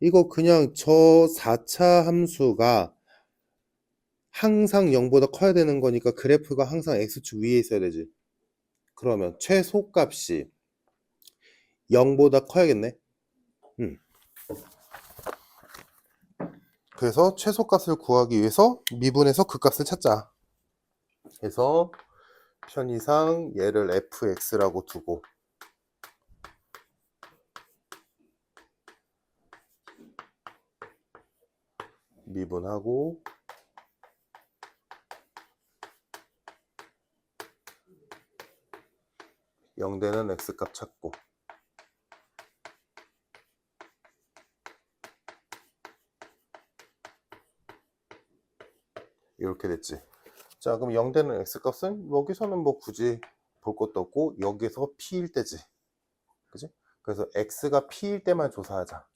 이거 그냥 저 4차 함수가 항상 0보다 커야 되는 거니까 그래프가 항상 x축 위에 있어야 되지. 그러면 최소값이 0보다 커야겠네. 그래서 최소값을 구하기 위해서 미분해서 그 값을 찾자. 그래서 편의상 얘를 fx라고 두고 미분하고 0되는 x값 찾고 이렇게 됐지. 자, 그럼 0되는 x값은 여기서는 뭐 굳이 볼 것도 없고 여기서 p일 때지. 그지? 그래서 x가 p일 때만 조사하자.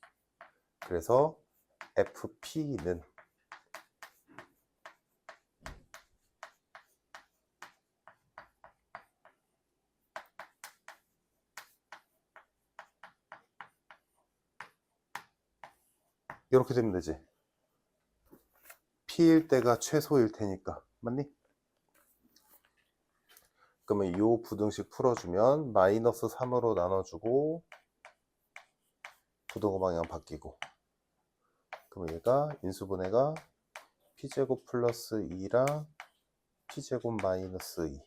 그래서 fp는 이렇게 되면 되지. p일 때가 최소일 테니까. 맞니? 그러면 이 부등식 풀어주면 마이너스 3으로 나눠주고 부등호 방향 바뀌고, 그러면 얘가 인수분해가 p제곱 플러스 2랑 p제곱 마이너스 2.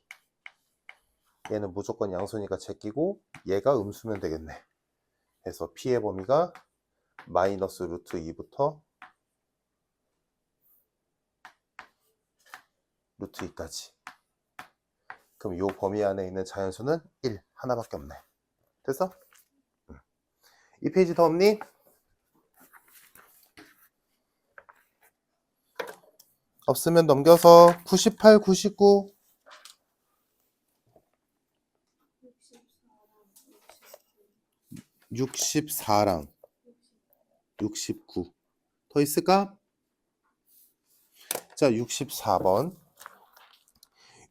얘는 무조건 양수니까 제끼고 얘가 음수면 되겠네. 그래서 p의 범위가 마이너스 루트 2부터 루트 2까지. 그럼 이 범위 안에 있는 자연수는 1 하나밖에 없네. 됐어? 이 페이지 더 없니? 없으면 넘겨서 98, 99 64랑 69 더 있을까? 자, 64번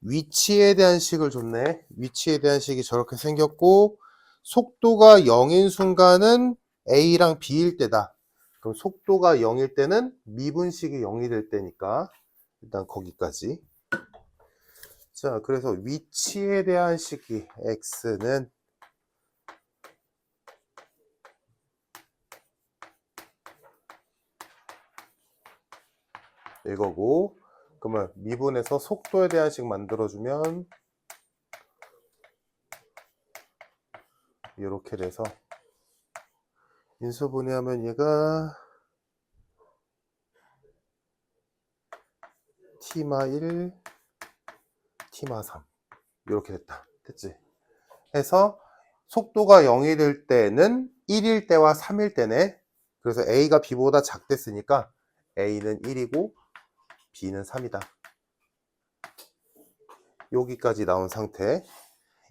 위치에 대한 식을 줬네. 위치에 대한 식이 저렇게 생겼고 속도가 0인 순간은 A랑 B일 때다. 그럼 속도가 0일 때는 미분식이 0이 될 때니까 일단 거기까지. 자, 그래서 위치에 대한 식이 X는 이거고, 그러면 미분에서 속도에 대한 식 만들어주면 이렇게 돼서 인수분해하면 얘가 t마 1, t마 3 이렇게 됐다. 됐지? 해서 속도가 0이 될 때는 1일 때와 3일 때네. 그래서 A가 B보다 작댔으니까 A는 1이고 B는 3이다. 여기까지 나온 상태.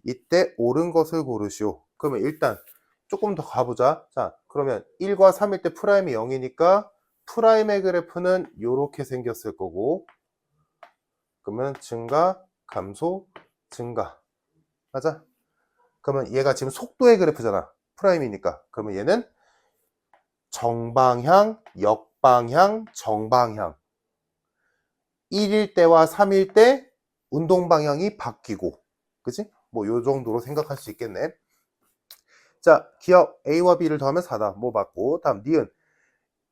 이때 옳은 것을 고르시오. 그러면 일단 조금 더 가보자. 자, 그러면 1과 3일 때 프라임이 0이니까 프라임의 그래프는 이렇게 생겼을 거고, 그러면 증가, 감소, 증가. 맞아? 그러면 얘가 지금 속도의 그래프잖아. 프라임이니까. 그러면 얘는 정방향, 역방향, 정방향. 1일 때와 3일 때 운동 방향이 바뀌고, 그치? 뭐 요 정도로 생각할 수 있겠네. 자, 기억 A와 B를 더하면 4다. 뭐 맞고. 다음 니은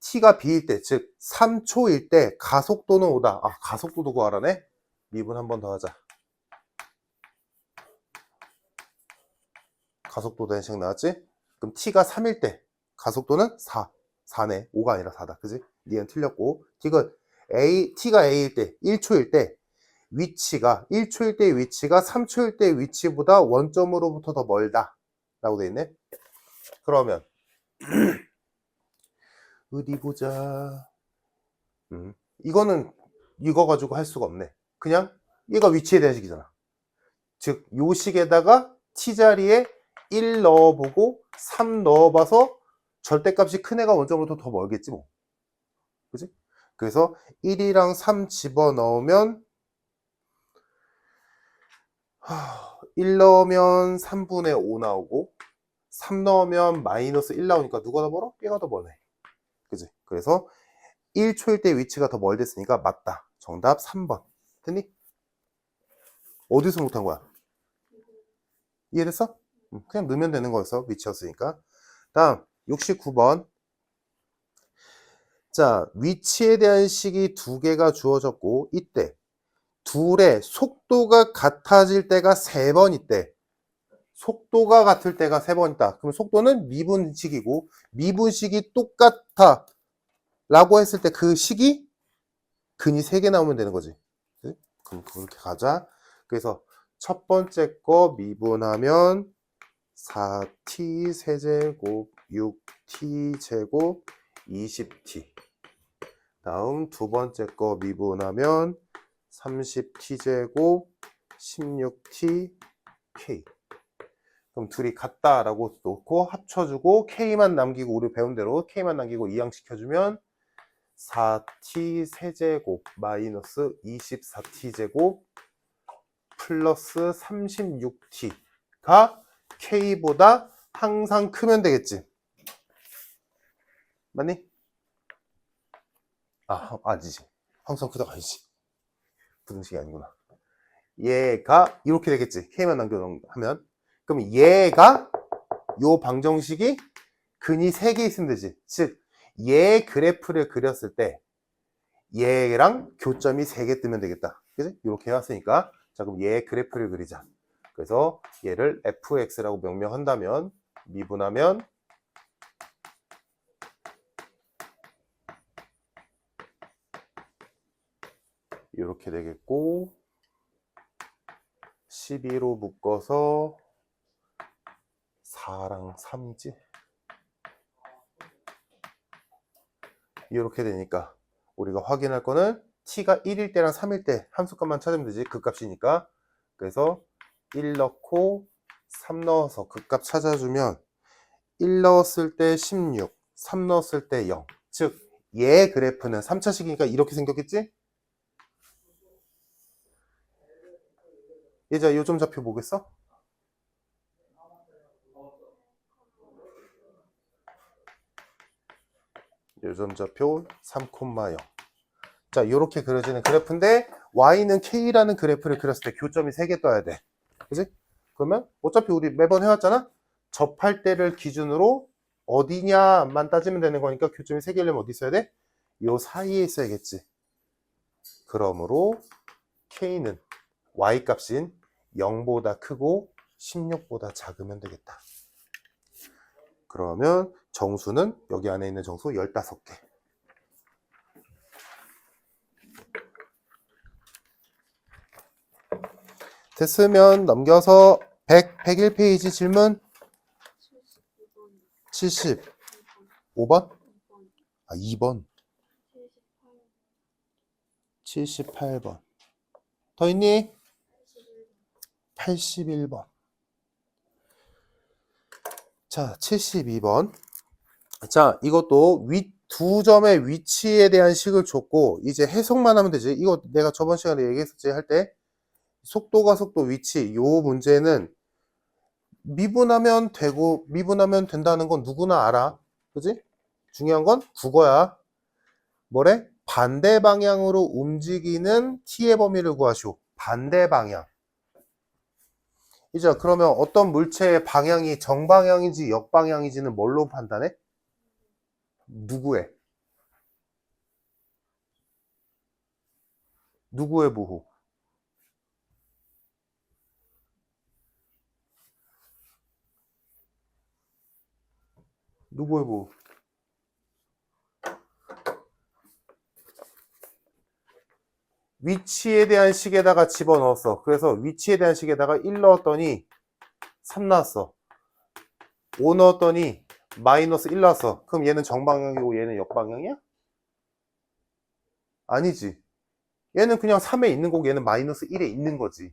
T가 B일 때, 즉 3초일 때 가속도는 5다. 아, 가속도도 구하라네. 미분 한 번 더 하자. 가속도 대식 나왔지? 그럼 T가 3일 때 가속도는 4. 4네. 5가 아니라 4다. 그지? 니은 틀렸고. T가 A일 때, 1초일 때 위치가 1초일 때 위치가 3초일 때 위치보다 원점으로부터 더 멀다 라고 돼 있네. 그러면 어디 보자. 이거는 이거 가지고 할 수가 없네. 그냥 얘가 위치에 대한 식이잖아. 즉 요 식에다가 t자리에 1 넣어보고 3 넣어봐서 절대값이 큰 애가 원점으로부터 더 멀겠지 뭐. 그지? 그래서 1이랑 3 집어넣으면 1 넣으면 3분의 5 나오고 3 넣으면 마이너스 1 나오니까 누가 더 멀어? 얘가 더 멀네. 그지? 그래서 1초일 때 위치가 더 멀리 됐으니까 맞다. 정답 3번. 됐니? 어디서 못한 거야? 이해됐어? 그냥 넣으면 되는 거였어. 위치였으니까. 다음 69번. 자, 위치에 대한 식이 두 개가 주어졌고 이때 둘의 속도가 같아질 때가 3번 있대. 속도가 같을 때가 3번 있다. 그럼 속도는 미분식이고 미분식이 똑같아 라고 했을 때 그 식이 근이 3개 나오면 되는 거지. 그치? 그럼 그렇게 가자. 그래서 첫 번째 거 미분하면 4t 세제곱 6t 제곱 20t. 다음 두 번째 거 미분하면 30t 제곱 16t k. 그럼 둘이 같다라고 놓고 합쳐주고 k만 남기고 우리 배운 대로 k만 남기고 이항시켜주면 4t 세제곱 마이너스 24t 제곱 플러스 36t가 k보다 항상 크면 되겠지. 맞니? 아니지. 항상 크다가 아니지. 부등식이 아니구나. 얘가 이렇게 되겠지. k만 남겨놓으면. 그럼 얘가 요 방정식이 근이 3개 있으면 되지. 즉 얘 그래프를 그렸을 때 얘랑 교점이 3개 뜨면 되겠다. 그지? 이렇게 해왔으니까 자 그럼 얘 그래프를 그리자. 그래서 얘를 fx라고 명명한다면 미분하면 이렇게 되겠고 12로 묶어서 4랑 3이지. 이렇게 되니까 우리가 확인할 거는 t가 1일 때랑 3일 때 함수값만 찾으면 되지. 극값이니까. 그래서 1 넣고 3 넣어서 극값 찾아주면 1 넣었을 때 16, 3 넣었을 때 0. 즉, 얘 그래프는 3차식이니까 이렇게 생겼겠지? 얘자 요점 좌표 보겠어? 요점 좌표 3,0. 자, 이렇게 그려지는 그래프인데 y는 k라는 그래프를 그렸을 때 교점이 3개 떠야 돼. 그지? 그러면 어차피 우리 매번 해왔잖아? 접할 때를 기준으로 어디냐만 따지면 되는 거니까 교점이 3개려면 어디 있어야 돼? 요 사이에 있어야겠지. 그러므로 k는 y값인 0보다 크고 16보다 작으면 되겠다. 그러면 정수는 여기 안에 있는 정수 15개. 됐으면 넘겨서 101페이지 질문 75번? 2번 78번 더 있니? 81번. 자, 72번. 자, 이것도 두 점의 위치에 대한 식을 줬고 이제 해석만 하면 되지. 이거 내가 저번 시간에 얘기했었지 할 때 속도가 속도 위치 요 문제는 미분하면 되고 미분하면 된다는 건 누구나 알아. 그지? 중요한 건 국어야. 뭐래? 반대 방향으로 움직이는 t의 범위를 구하시오. 반대 방향. 이제 그러면 어떤 물체의 방향이 정방향인지 역방향인지는 뭘로 판단해? 누구의 부호? 누구의 부호? 위치에 대한 식에다가 집어넣었어. 그래서 위치에 대한 식에다가 1 넣었더니 3 나왔어. 5 넣었더니 마이너스 1 나왔어. 그럼 얘는 정방향이고 얘는 역방향이야? 아니지. 얘는 그냥 3에 있는 거고 얘는 마이너스 1에 있는 거지.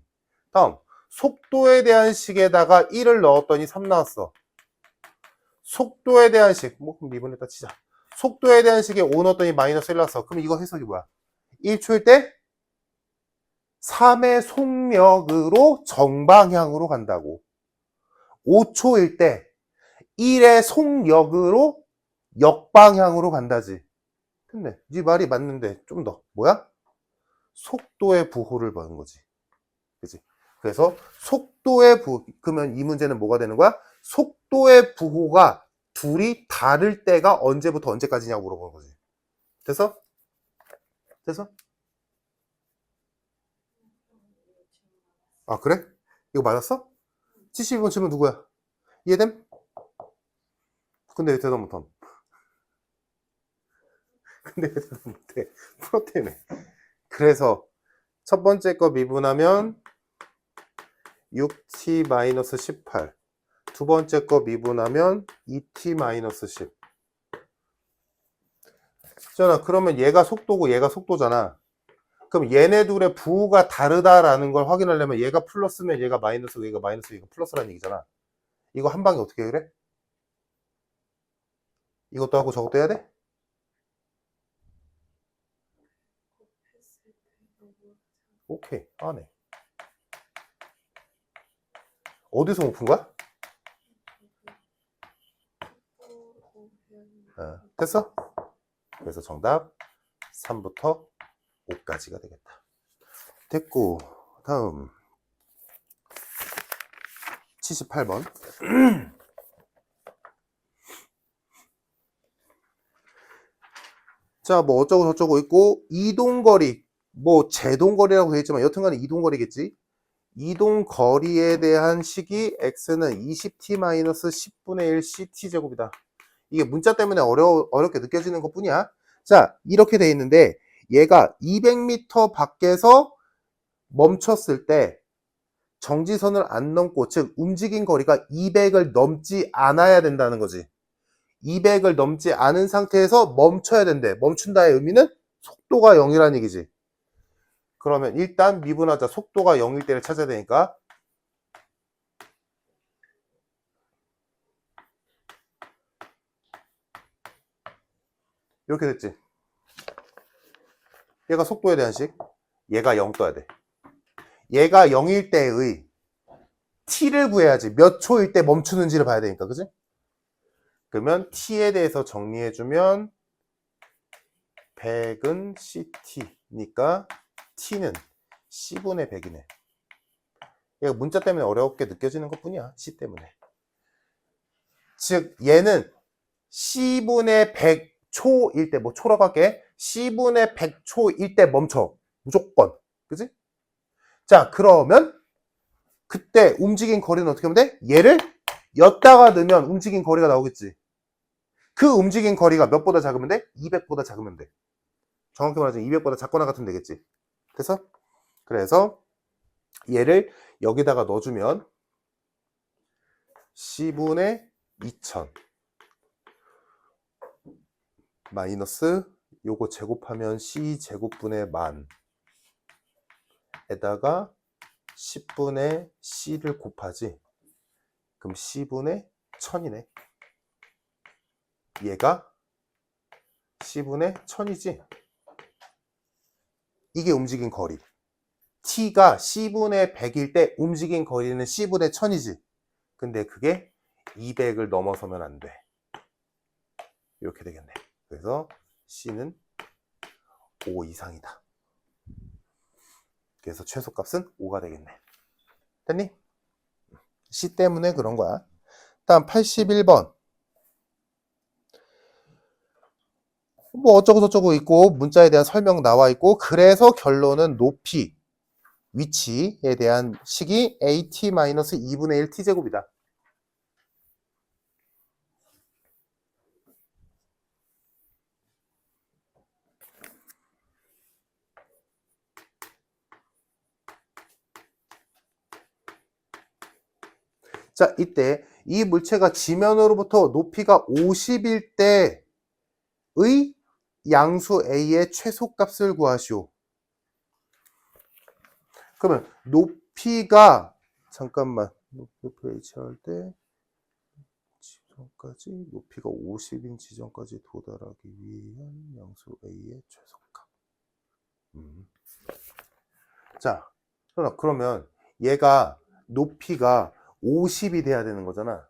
다음 속도에 대한 식에다가 1을 넣었더니 3 나왔어. 속도에 대한 식, 뭐 미분했다 치자. 속도에 대한 식에 5 넣었더니 마이너스 1 나왔어. 그럼 이거 해석이 뭐야? 1초일 때 3의 속력으로 정방향으로 간다고. 5초일 때 1의 속력으로 역방향으로 간다지. 근데 네 말이 맞는데 좀 더 뭐야? 속도의 부호를 보는 거지. 그치? 그래서 속도의 부호, 그러면 이 문제는 뭐가 되는 거야? 속도의 부호가 둘이 다를 때가 언제부터 언제까지냐고 물어보는 거지. 됐어? 됐어? 아, 그래? 이거 맞았어? 72번 질문 누구야? 이해됨? 근데 왜 대답 못함? 근데 왜 대답 못해? 풀었다며. 그래서 첫 번째 거 미분하면 6t-18. 두 번째 거 미분하면 2t-10. 잖아. 그러면 얘가 속도고 얘가 속도잖아. 그럼 얘네 둘의 부호가 다르다라는 걸 확인하려면 얘가 플러스면 얘가 마이너스고 얘가 마이너스 얘가 플러스라는 얘기잖아. 이거 한 방에 어떻게 그래? 이것도 하고 저것도 해야 돼? 오케이. 안 해. 어디서 못 푼 거야? 됐어? 그래서 정답 3부터 5까지가 되겠다. 됐고, 다음 78번. 자, 뭐 어쩌고 저쩌고 있고, 이동거리, 뭐 제동거리라고 되어 있지만 여튼간에 이동거리겠지. 이동거리에 대한 식이 x는 20t-10분의 1 ct제곱이다. 이게 문자 때문에 어렵게 느껴지는 것 뿐이야. 자, 이렇게 돼 있는데 얘가 200m 밖에서 멈췄을 때 정지선을 안 넘고, 즉 움직인 거리가 200을 넘지 않아야 된다는 거지. 200을 넘지 않은 상태에서 멈춰야 된대. 멈춘다의 의미는 속도가 0이라는 얘기지. 그러면 일단 미분하자. 속도가 0일 때를 찾아야 되니까 이렇게 됐지. 얘가 속도에 대한 식, 얘가 0 떠야 돼. 얘가 0일 때의 t를 구해야지. 몇 초일 때 멈추는지를 봐야 되니까, 그지? 그러면 t에 대해서 정리해주면 100은 ct니까 t는 c분의 100이네. 얘가 문자 때문에 어렵게 느껴지는 것 뿐이야. c 때문에. 즉 얘는 c분의 100초일 때, 뭐 초라고 할게. c분의 100초일 때 멈춰. 무조건. 그지? 자, 그러면 그때 움직인 거리는 어떻게 하면 돼? 얘를 엿다가 넣으면 움직인 거리가 나오겠지. 그 움직인 거리가 몇보다 작으면 돼? 200보다 작으면 돼. 정확히 말하자면 200보다 작거나 같으면 되겠지. 됐어? 그래서 얘를 여기다가 넣어주면 c분의 2000 마이너스 요거 제곱하면 c제곱분의 10,000 에다가 10분의 c를 곱하지. 그럼 c분의 1000이네. 얘가 c분의 1000이지. 이게 움직인 거리. t가 c분의 100일 때 움직인 거리는 c분의 1000이지. 근데 그게 200을 넘어서면 안 돼. 이렇게 되겠네. 그래서 c는 5 이상이다. 그래서 최소값은 5가 되겠네. 됐니? c 때문에 그런 거야. 다음 81번. 뭐 어쩌고 저쩌고 있고 문자에 대한 설명 나와 있고, 그래서 결론은 높이, 위치에 대한 식이 at-2분의 1 t제곱이다. 자, 이때 이 물체가 지면으로부터 높이가 50일 때의 양수 a의 최소값을 구하시오. 그러면 높이가, 잠깐만, 높이 h할 때 지점까지, 높이가 50인 지점까지 도달하기 위한 양수 a의 최소값. 자, 그러면 얘가 높이가 50이 돼야 되는 거잖아.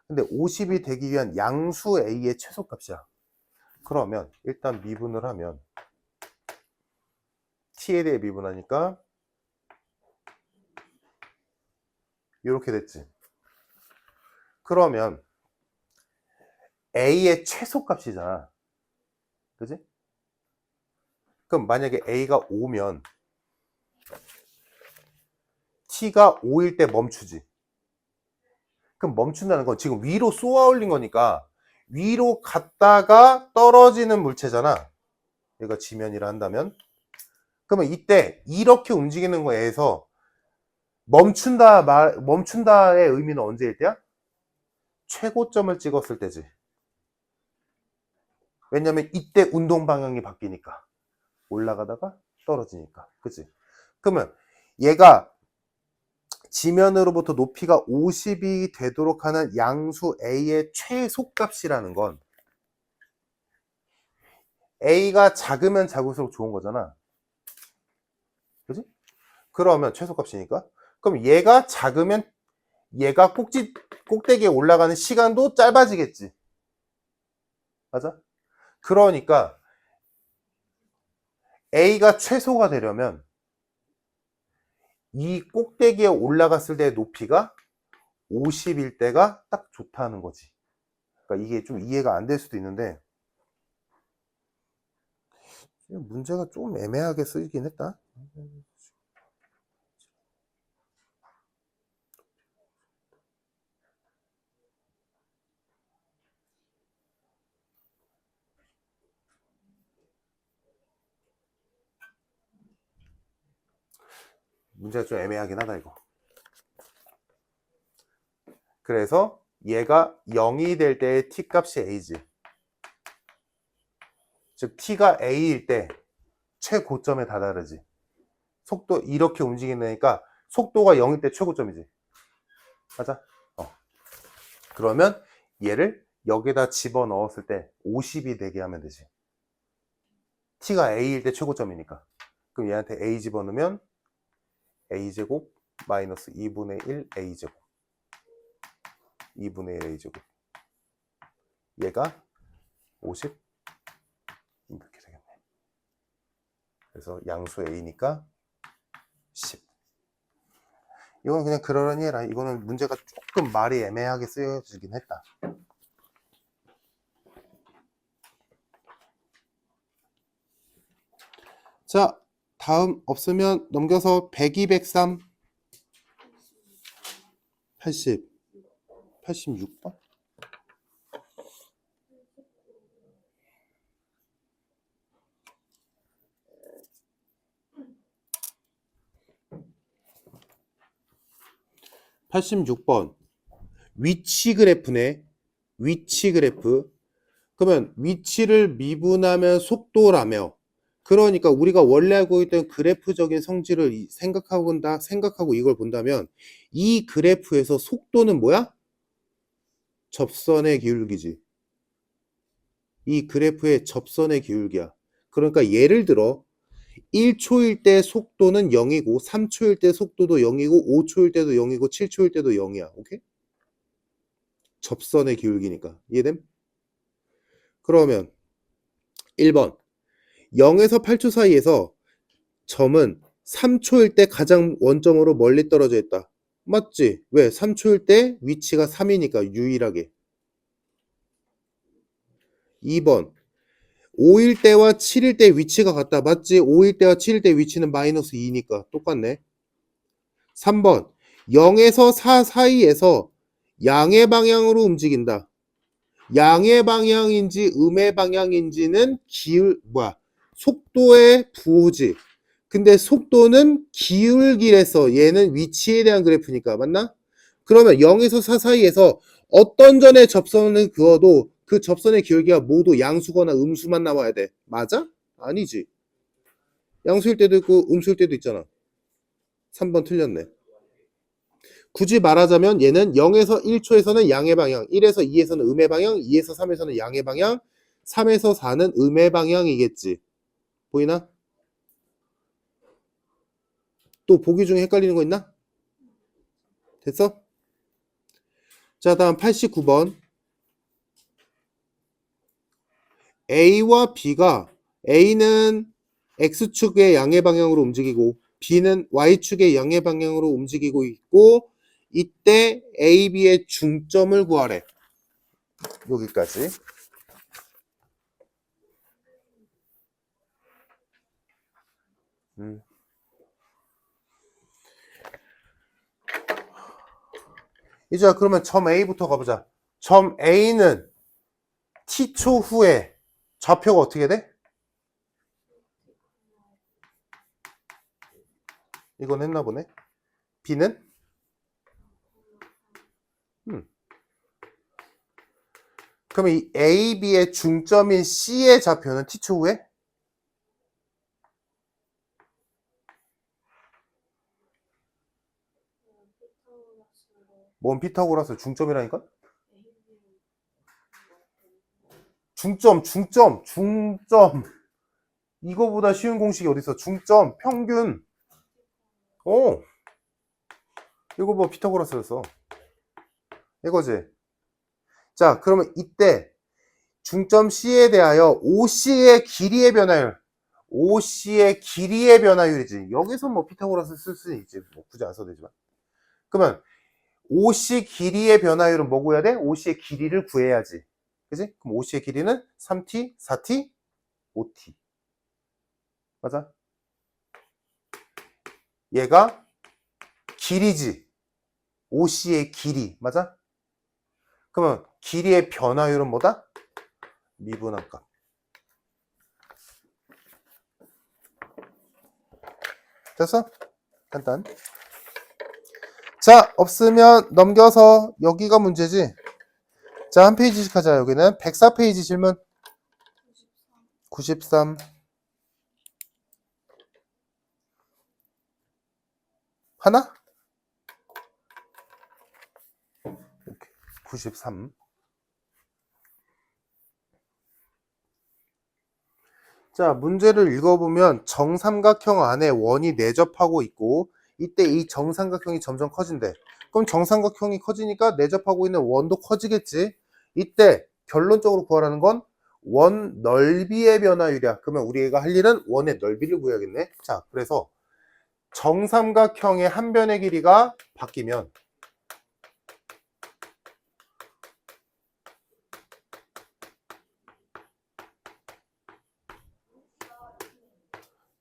근데 50이 되기 위한 양수 a의 최소값이야. 그러면 일단 미분을 하면 t에 대해 미분하니까 이렇게 됐지. 그러면 a의 최소값이잖아. 그지? 그럼 만약에 a가 5면 t가 5일 때 멈추지. 그럼 멈춘다는 건 지금 위로 쏘아 올린 거니까 위로 갔다가 떨어지는 물체잖아. 얘가 지면이라 한다면. 그러면 이때 이렇게 움직이는 거에서 멈춘다의 의미는 언제일 때야? 최고점을 찍었을 때지. 왜냐면 이때 운동 방향이 바뀌니까. 올라가다가 떨어지니까. 그치? 그러면 얘가 지면으로부터 높이가 50이 되도록 하는 양수 A의 최소값이라는 건 A가 작으면 작을수록 좋은 거잖아. 그지? 그러면 최소값이니까. 그럼 얘가 작으면 얘가 꼭대기에 올라가는 시간도 짧아지겠지. 맞아? 그러니까 A가 최소가 되려면 이 꼭대기에 올라갔을 때의 높이가 50일 때가 딱 좋다는 거지. 그러니까 이게 좀 이해가 안 될 수도 있는데 문제가 좀 애매하게 쓰이긴 했다. 문제가 좀 애매하긴 하다 이거. 그래서 얘가 0이 될 때의 t 값이 a지. 즉 t가 a일 때 최고점에 다다르지. 속도 이렇게 움직이니까 속도가 0일 때 최고점이지. 맞아? 그러면 얘를 여기다 집어넣었을 때 50이 되게 하면 되지. t가 a일 때 최고점이니까. 그럼 얘한테 a 집어넣으면 a제곱 마이너스 2분의 1 a제곱 2분의 1 a제곱 얘가 50 이렇게 되겠네. 그래서 양수 a니까 10. 이건 그냥 그러려니 해라. 이거는 문제가 조금 말이 애매하게 쓰여지긴 했다. 자, 다음 없으면 넘겨서 102, 103, 80, 86번? (86번) 위치 그래프네. 위치 그래프. 그러면 위치를 미분하면 속도라며. 그러니까 우리가 원래 알고 있던 그래프적인 성질을 생각하고 이걸 본다면 이 그래프에서 속도는 뭐야? 접선의 기울기지. 이 그래프의 접선의 기울기야. 그러니까 예를 들어 1초일 때 속도는 0이고 3초일 때 속도도 0이고 5초일 때도 0이고 7초일 때도 0이야. 오케이? 접선의 기울기니까. 이해됨? 그러면 1번 0에서 8초 사이에서 점은 3초일 때 가장 원점으로 멀리 떨어져 있다. 맞지? 왜? 3초일 때 위치가 3이니까 유일하게. 2번 5일 때와 7일 때 위치가 같다. 맞지? 5일 때와 7일 때 위치는 마이너스 2니까 똑같네. 3번 0에서 4 사이에서 양의 방향으로 움직인다. 양의 방향인지 음의 방향인지는 속도의 부호지. 근데 속도는 기울기래서 얘는 위치에 대한 그래프니까 맞나? 그러면 0에서 4 사이에서 어떤 전에 접선을 그어도 그 접선의 기울기가 모두 양수거나 음수만 나와야 돼. 맞아? 아니지. 양수일 때도 있고 음수일 때도 있잖아. 3번 틀렸네. 굳이 말하자면 얘는 0에서 1초에서는 양의 방향, 1에서 2에서는 음의 방향, 2에서 3에서는 양의 방향, 3에서 4는 음의 방향이겠지. 보이나? 또 보기 중에 헷갈리는 거 있나? 됐어? 자, 다음 89번. A와 B가 A는 X축의 양의 방향으로 움직이고 B는 Y축의 양의 방향으로 움직이고 있고 이때 A, B의 중점을 구하래. 여기까지. 이제 그러면 점 A부터 가보자. 점 A는 T초 후에 좌표가 어떻게 돼? 이건 했나 보네. B는? 그러면 이 A, B의 중점인 C의 좌표는 T초 후에? 뭔 피타고라스 중점이라니까? 중점. 이거보다 쉬운 공식이 어딨어? 중점, 평균. 이거 뭐 피타고라스였어. 이거지. 자, 그러면 이때 중점 C에 대하여 OC의 길이의 변화율. OC의 길이의 변화율이지. 여기서 뭐 피타고라스 쓸 수 있지. 뭐 굳이 안 써도 되지만. 그러면 OC 길이의 변화율은 뭐 구해야 돼? OC의 길이를 구해야지. 그지? 그럼 OC의 길이는 3t, 4t, 5t. 맞아? 얘가 길이지. OC의 길이. 맞아? 그러면 길이의 변화율은 뭐다? 미분한 값. 됐어? 간단. 자, 없으면 넘겨서 여기가 문제지. 자, 한 페이지씩 하자. 여기는 104페이지 질문. 93. 하나? 이렇게. 93. 자, 문제를 읽어보면 정삼각형 안에 원이 내접하고 있고 이때 이 정삼각형이 점점 커진대. 그럼 정삼각형이 커지니까 내접하고 있는 원도 커지겠지. 이때 결론적으로 구하라는 건 원 넓이의 변화율이야. 그러면 우리가 할 일은 원의 넓이를 구해야겠네. 자, 그래서 정삼각형의 한 변의 길이가 바뀌면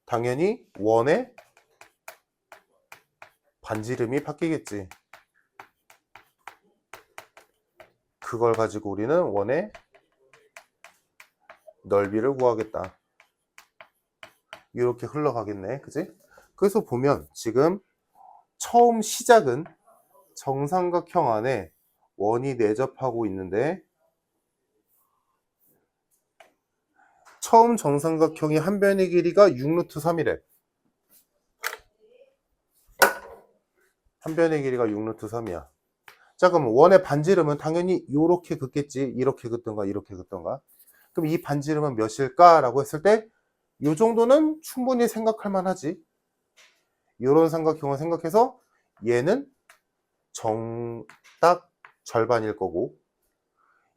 당연히 원의 반지름이 바뀌겠지. 그걸 가지고 우리는 원의 넓이를 구하겠다. 이렇게 흘러가겠네. 그지? 그래서 보면 지금 처음 시작은 정삼각형 안에 원이 내접하고 있는데 처음 정삼각형이 한 변의 길이가 6루트 3이래. 한 변의 길이가 6루트 3이야. 자, 그럼 원의 반지름은 당연히 이렇게 긋겠지. 이렇게 긋던가 이렇게 긋던가. 그럼 이 반지름은 몇일까? 라고 했을 때 이 정도는 충분히 생각할 만하지. 이런 삼각형을 생각해서 얘는 딱 절반일 거고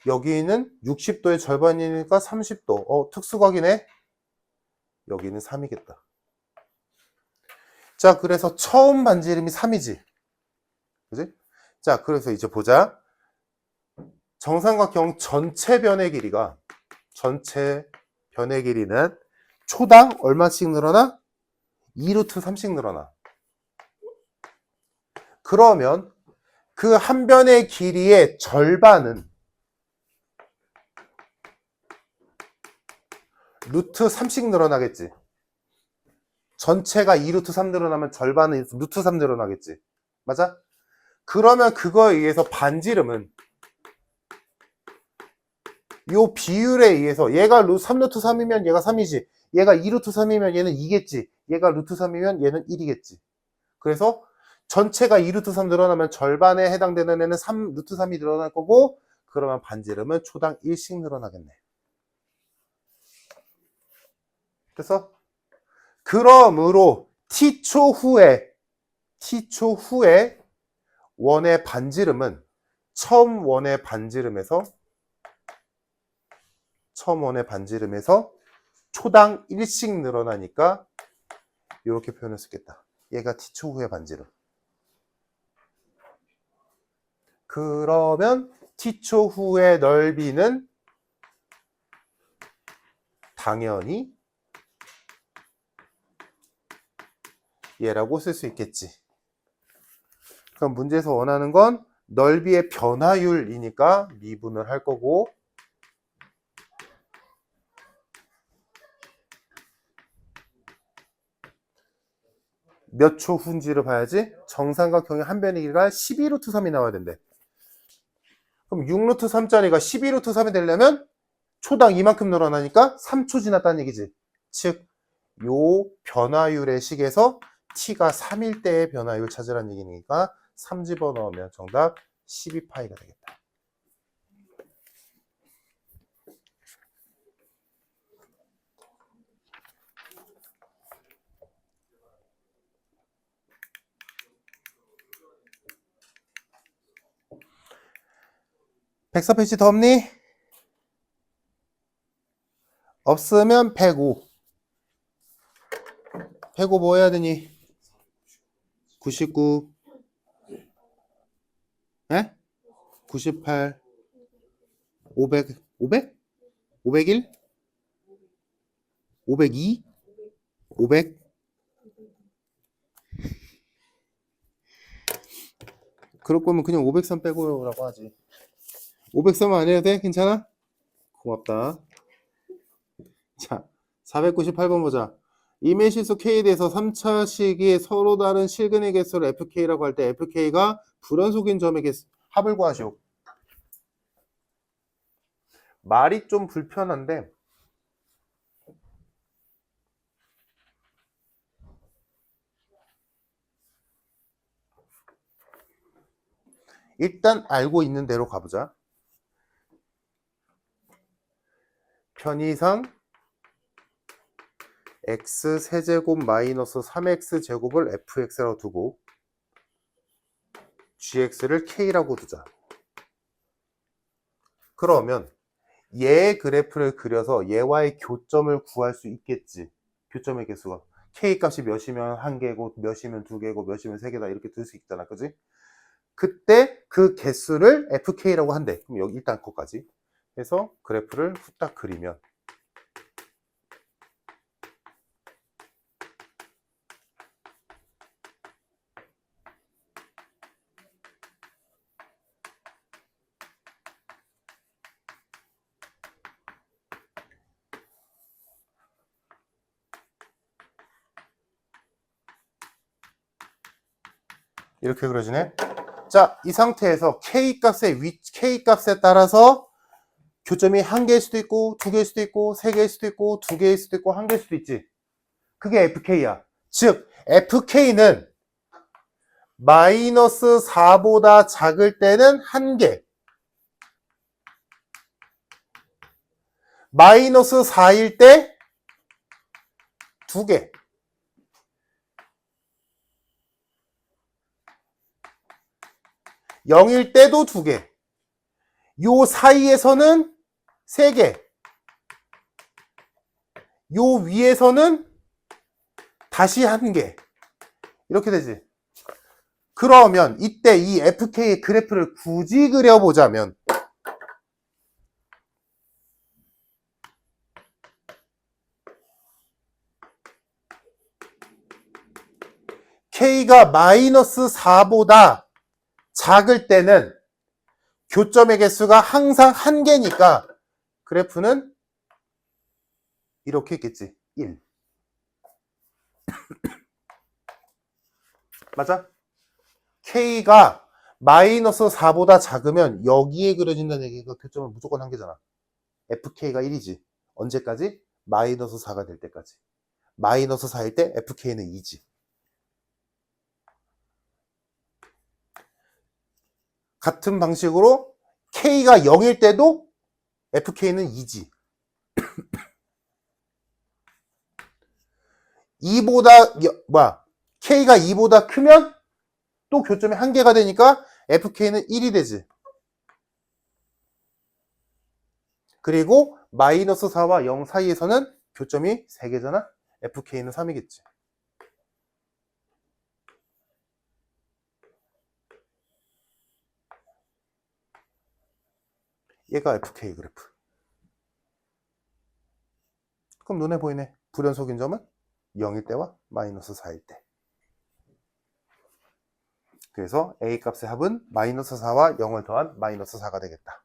여기는 60도의 절반이니까 30도. 특수각이네. 여기는 3이겠다. 자, 그래서 처음 반지름이 3이지. 그지? 자, 그래서 이제 보자. 정삼각형 전체 변의 길이는 초당 얼마씩 늘어나? 2루트 3씩 늘어나. 그러면 그 한 변의 길이의 절반은 루트 3씩 늘어나겠지. 전체가 2루트 3 늘어나면 절반은 루트 3 늘어나겠지. 맞아? 그러면 그거에 의해서 반지름은 요 비율에 의해서 얘가 3루트 3이면 얘가 3이지. 얘가 2루트 3이면 얘는 2겠지. 얘가 루트 3이면 얘는 1이겠지. 그래서 전체가 2루트 3 늘어나면 절반에 해당되는 애는 루트 3이 늘어날 거고 그러면 반지름은 초당 1씩 늘어나겠네. 그래서 그러므로 t초 후에 원의 반지름은 처음 원의 반지름에서 첨원의 반지름에서 초당 1씩 늘어나니까 이렇게 표현을 쓰겠다. 얘가 t초 후의 반지름. 그러면 t초 후의 넓이는 당연히 얘라고 쓸 수 있겠지. 그럼 문제에서 원하는 건 넓이의 변화율이니까 미분을 할 거고, 몇 초 후인지를 봐야지. 정삼각형의 한 변의 길이가 12루트 3이 나와야 된대. 그럼 6루트 3짜리가 12루트 3이 되려면 초당 이만큼 늘어나니까 3초 지났다는 얘기지. 즉, 요 변화율의 식에서 t가 3일 때의 변화율 찾으라는 얘기니까 3 집어넣으면 정답 12파이가 되겠다. 백서 페이지 더 없니? 없으면 105. 105 뭐 해야 되니? 99. 에? 98. 500. 500? 501? 502? 500? 그럴 거면 그냥 503 빼고라고 하지. 503은 안 해도 돼? 괜찮아? 고맙다. 자, 498번 보자. 이매실수 K에 대해서 3차 식이 서로 다른 실근의 개수를 FK라고 할 때 FK가 불연속인 점의 개수, 합을 구하시오. 말이 좀 불편한데 일단 알고 있는 대로 가보자. 편의상 x 세제곱 마이너스 3x 제곱을 fx라고 두고 gx를 k라고 두자. 그러면 얘의 그래프를 그려서 얘와의 교점을 구할 수 있겠지. 교점의 개수가 k 값이 몇이면 1개고 몇이면 2개고 몇이면 3개다 이렇게 둘 수 있잖아. 그지? 그때 그 개수를 fk라고 한대. 그럼 여기 일단 거기까지 해서 그래프를 후딱 그리면 이렇게 그려지네. 자, 이 상태에서 K값에 따라서 교점이 1개일 수도 있고 2개일 수도 있고 3개일 수도 있고 2개일 수도 있고 1개일 수도 있지. 그게 FK야. 즉 FK는 마이너스 4보다 작을 때는 1개, 마이너스 4일 때 2개, 0일 때도 2개, 요 사이에서는 3개, 요 위에서는 다시 1개. 이렇게 되지. 그러면 이때 이 FK의 그래프를 굳이 그려보자면 K가 마이너스 4보다 작을 때는 교점의 개수가 항상 1개니까 그래프는 이렇게 있겠지. 1. 맞아? K가 마이너스 4보다 작으면 여기에 그려진다는 얘기가 교점은 무조건 1개잖아. FK가 1이지. 언제까지? 마이너스 4가 될 때까지. 마이너스 4일 때 FK는 2지. 같은 방식으로 K가 0일 때도 FK는 2지. 2보다, K가 2보다 크면 또 교점이 1개가 되니까 FK는 1이 되지. 그리고 마이너스 4와 0 사이에서는 교점이 3개잖아? FK는 3이겠지. 얘가 FK 그래프. 그럼 눈에 보이네. 불연속인 점은 0일 때와 마이너스 4일 때. 그래서 A 값의 합은 마이너스 4와 0을 더한 마이너스 4가 되겠다.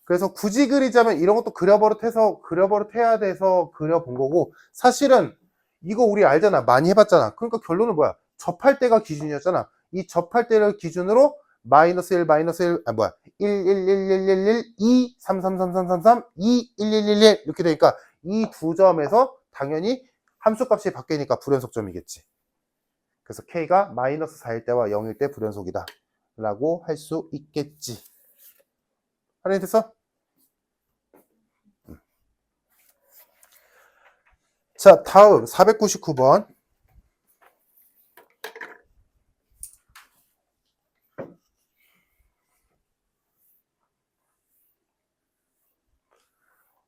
그래서 굳이 그리자면 이런 것도 그려버릇해야 돼서 그려본 거고, 사실은 이거 우리 알잖아. 많이 해봤잖아. 그러니까 결론은 뭐야? 접할 때가 기준이었잖아. 이 접할 때를 기준으로 마이너스 1, 마이너스 1, 1, 1, 1, 1, 1, 1, 2, 3, 3, 3, 3, 3, 3, 2, 1, 1, 1, 1 이렇게 되니까 이 두 점에서 당연히 함수값이 바뀌니까 불연속점이겠지. 그래서 K가 마이너스 4일 때와 0일 때 불연속이다 라고 할 수 있겠지. 할인이 됐어? 자, 다음 499번.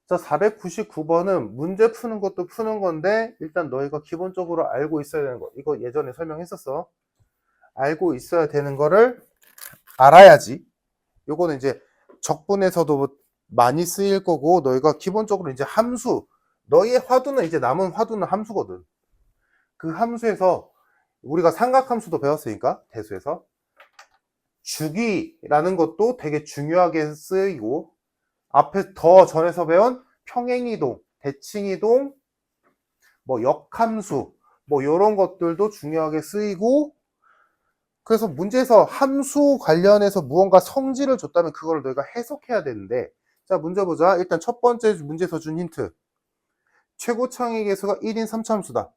자, 499번은 문제 푸는 것도 푸는 건데 일단 너희가 기본적으로 알고 있어야 되는 거. 이거 예전에 설명했었어. 알고 있어야 되는 거를 알아야지. 요거는 이제 적분에서도 많이 쓰일 거고, 너희가 기본적으로 이제 함수, 너희의 화두는 이제 남은 화두는 함수거든. 그 함수에서 우리가 삼각함수도 배웠으니까 대수에서 주기라는 것도 되게 중요하게 쓰이고, 앞에 더 전에서 배운 평행이동, 대칭이동, 뭐 역함수, 뭐 이런 것들도 중요하게 쓰이고, 그래서 문제에서 함수 관련해서 무언가 성질을 줬다면 그걸 너희가 해석해야 되는데, 자, 문제 보자. 일단 첫 번째 문제에서 준 힌트. 최고 창의 계수가 1인 3차함수다.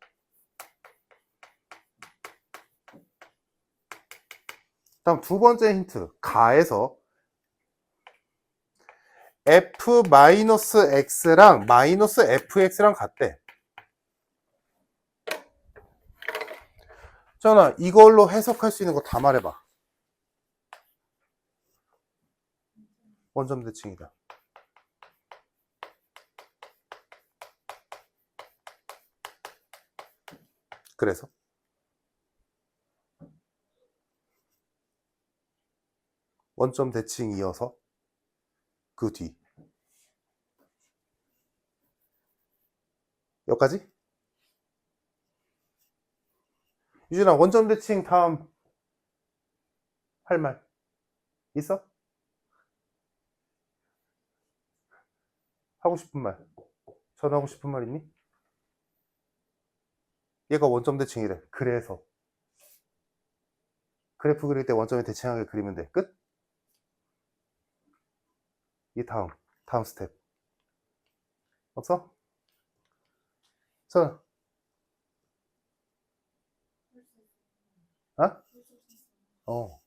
다음 두 번째 힌트. 가에서 f-x랑 마이너스 fx랑 같대. 전화, 이걸로 해석할 수 있는 거 다 말해봐. 원점 대칭이다. 그래서 원점 대칭 이어서 그 뒤 여기까지? 유진아, 원점 대칭 다음 할 말 있어? 하고 싶은 말, 전하고 싶은 말 있니? 얘가 원점 대칭이래. 그래서 그래프 그릴 때 원점에 대칭하게 그리면 돼. 끝? 이 다음 스텝 없어? 전, 어? 어.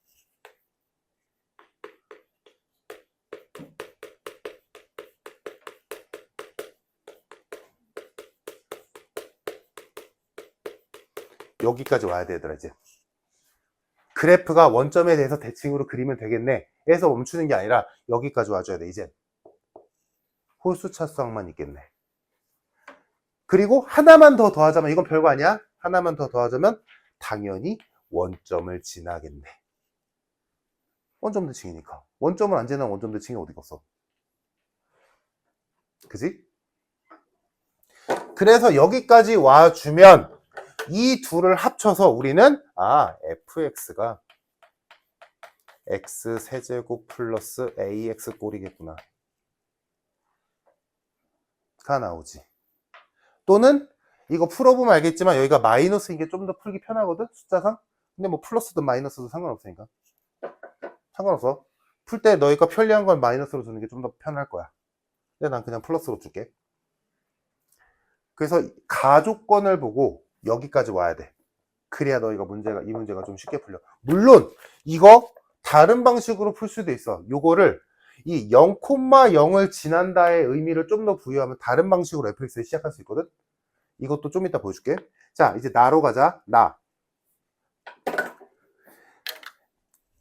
여기까지 와야 돼, 얘들아. 이제 그래프가 원점에 대해서 대칭으로 그리면 되겠네 에서 멈추는 게 아니라 여기까지 와줘야 돼. 이제 홀수 차수항만 있겠네. 그리고 하나만 더 더하자면, 이건 별거 아니야. 하나만 더 더하자면 당연히 원점을 지나겠네. 원점 대칭이니까. 원점을 안 지나면 원점 대칭이 어디 갔어? 그지? 그래서 여기까지 와주면 이 둘을 합쳐서 우리는 fx가 x 세제곱 플러스 ax 꼴이겠구나 가 나오지. 또는 이거 풀어보면 알겠지만 여기가 마이너스인 게 좀 더 풀기 편하거든, 숫자상. 근데 뭐 플러스든 마이너스든 상관없으니까 상관없어. 풀 때 너희가 편리한 건 마이너스로 주는 게 좀 더 편할 거야. 근데 난 그냥 플러스로 줄게. 그래서 가조건을 보고 여기까지 와야 돼. 그래야 너희가 이 문제가 좀 쉽게 풀려. 물론 이거 다른 방식으로 풀 수도 있어. 요거를 이 0,0을 지난다의 의미를 좀 더 부여하면 다른 방식으로 fx를 시작할 수 있거든. 이것도 좀 이따 보여줄게. 자, 이제 나로 가자. 나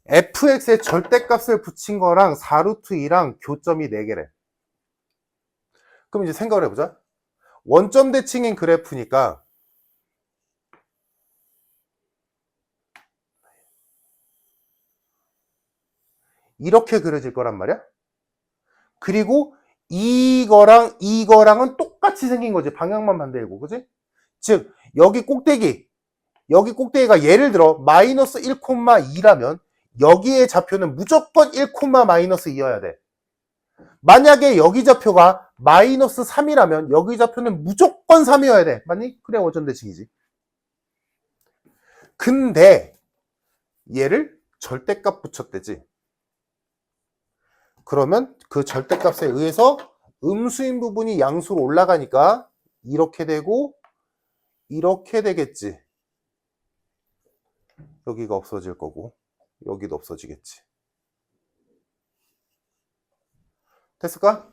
fx의 절대값을 붙인 거랑 4루트 2랑 교점이 4개래. 그럼 이제 생각을 해보자. 원점 대칭인 그래프니까 이렇게 그려질 거란 말이야. 그리고 이거랑은 똑같이 생긴 거지. 방향만 반대이고, 그지? 즉 여기 꼭대기가 예를 들어 마이너스 1,2라면 여기에 좌표는 무조건 1, 마이너스 2여야 돼. 만약에 여기 좌표가 마이너스 3이라면 여기 좌표는 무조건 3이어야 돼. 맞니? 그래 원점 대칭이지. 근데 얘를 절대값 붙였대지. 그러면 그 절대값에 의해서 음수인 부분이 양수로 올라가니까 이렇게 되고 이렇게 되겠지. 여기가 없어질 거고 여기도 없어지겠지. 됐을까?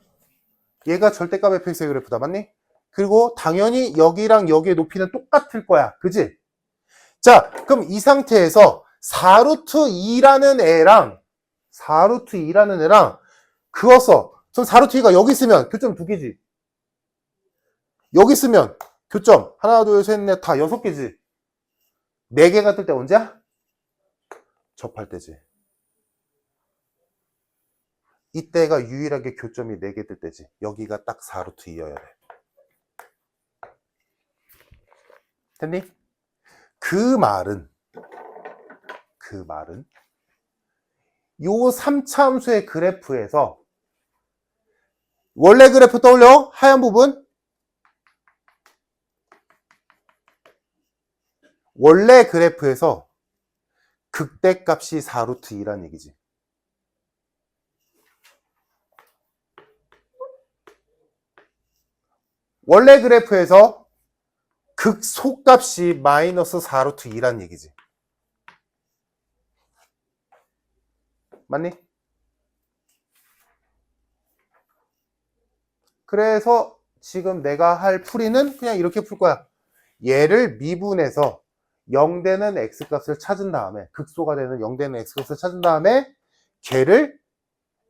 얘가 절대값 fx의 그래프다. 맞니? 그리고 당연히 여기랑 여기의 높이는 똑같을 거야. 그지? 자, 그럼 이 상태에서 4루트 2라는 애랑 그어서 전 4루트 2가 여기 있으면 교점 2개지. 여기 있으면 교점 하나, 둘, 셋, 넷 다 6개지. 4개가 뜰 때 언제야? 접할 때지. 이때가 유일하게 교점이 4개 뜰 때지. 여기가 딱 4루트 2여야 돼. 됐니? 그 말은 요 3차 함수의 그래프에서 원래 그래프 떠올려? 하얀 부분? 원래 그래프에서 극대값이 4루트 2란 얘기지. 원래 그래프에서 극소값이 마이너스 4루트 2란 얘기지. 맞니? 그래서 지금 내가 할 풀이는 그냥 이렇게 풀 거야. 얘를 미분해서 0되는 x값을 찾은 다음에 극소가 되는 0되는 x값을 찾은 다음에 걔를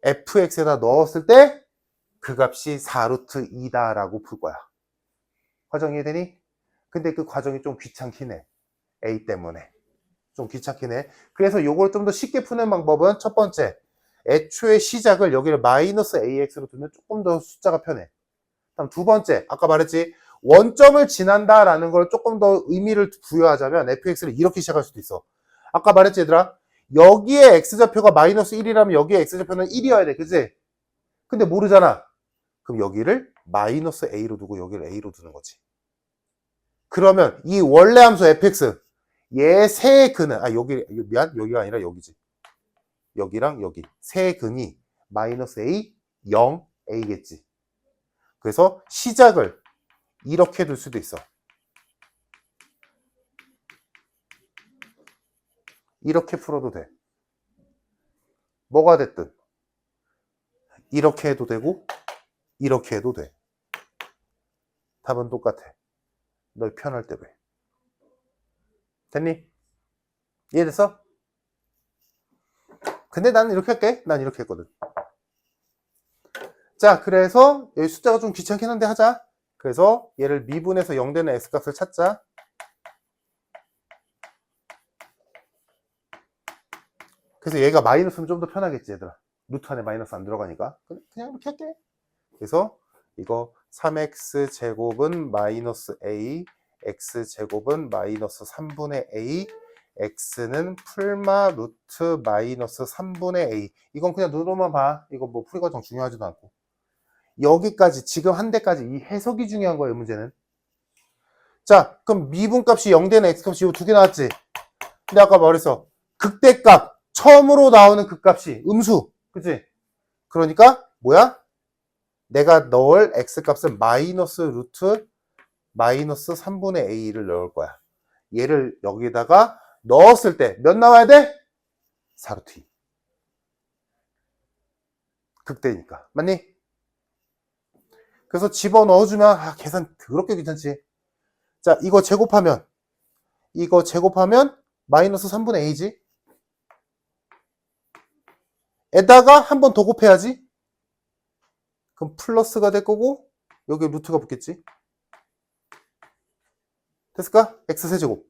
fx에다 넣었을 때 그 값이 4루트 2다라고 풀 거야. 과정 이해되니? 근데 그 과정이 좀 귀찮긴 해. a 때문에. 좀 귀찮긴 해. 그래서 요걸 좀 더 쉽게 푸는 방법은 첫 번째, 애초에 시작을 여기를 마이너스 ax로 두면 조금 더 숫자가 편해. 다음 두 번째, 아까 말했지, 원점을 지난다라는 걸 조금 더 의미를 부여하자면 fx를 이렇게 시작할 수도 있어. 아까 말했지 얘들아, 여기에 x좌표가 마이너스 1이라면 여기에 x좌표는 1이어야 돼. 그치? 근데 모르잖아. 그럼 여기를 마이너스 a로 두고 여기를 a로 두는 거지. 그러면 이 원래 함수 fx, 얘 세 근은, 여기가 아니라 여기지. 여기랑 여기 세 근이 마이너스 a, 0, a겠지. 그래서 시작을 이렇게 둘 수도 있어. 이렇게 풀어도 돼. 뭐가 됐든 이렇게 해도 되고 이렇게 해도 돼. 답은 똑같아. 널 편할 때 왜. 됐니? 이해됐어? 근데 나는 이렇게 할게. 난 이렇게 했거든. 자, 그래서 여기 숫자가 좀 귀찮긴 한데 하자. 그래서 얘를 미분해서 0되는 x값을 찾자. 그래서 얘가 마이너스면 좀 더 편하겠지, 얘들아. 루트 안에 마이너스 안 들어가니까. 그냥 이렇게 할게. 그래서 이거 3x 제곱은 마이너스 a, x 제곱은 마이너스 3분의 a, x는 풀마 루트 마이너스 3분의 a. 이건 그냥 눈으로만 봐. 이거 뭐 풀이 과정 중요하지도 않고. 여기까지, 지금 한 대까지 이 해석이 중요한 거예요, 문제는. 자, 그럼 미분값이 0되는 x값이 이 두 개 나왔지? 근데 아까 말했어. 극대값, 처음으로 나오는 그 값이 음수. 그치? 그러니까, 뭐야? 내가 넣을 x값은 마이너스 루트 마이너스 3분의 a를 넣을 거야. 얘를 여기다가 넣었을 때 몇 나와야 돼? 4루트 2. 극대니까. 맞니? 그래서 집어넣어주면 계산 더럽게 귀찮지. 자, 이거 제곱하면 마이너스 3분의 a지. 에다가 한 번 더 곱해야지. 그럼 플러스가 될 거고 여기 루트가 붙겠지? 됐을까? x세제곱